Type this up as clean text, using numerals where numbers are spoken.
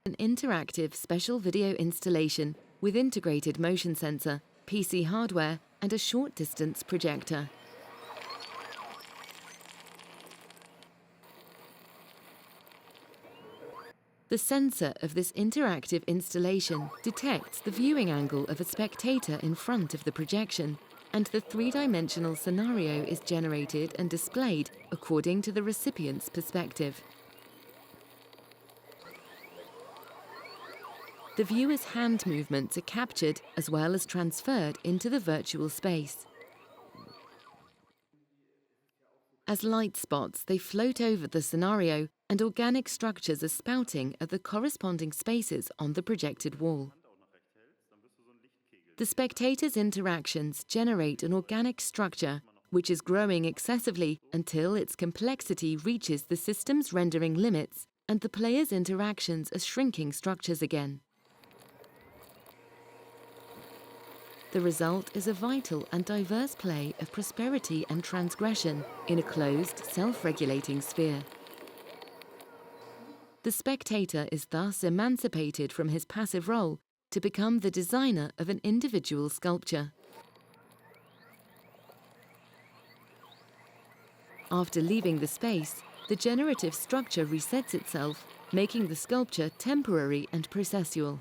An interactive special video installation with integrated motion sensor, PC hardware, and a short-distance projector. The sensor of this interactive installation detects the viewing angle of a spectator in front of the projection, and the three-dimensional scenario is generated and displayed according to the recipient's perspective. The viewer's hand movements are captured as well as transferred into the virtual space. As light spots, they float over the scenario, and organic structures are spouting at the corresponding spaces on the projected wall. The spectator's interactions generate an organic structure, which is growing excessively until its complexity reaches the system's rendering limits, and the player's interactions are shrinking structures again. The result is a vital and diverse play of prosperity and transgression in a closed, self-regulating sphere. The spectator is thus emancipated from his passive role to become the designer of an individual sculpture. After leaving the space, the generative structure resets itself, making the sculpture temporary and processual.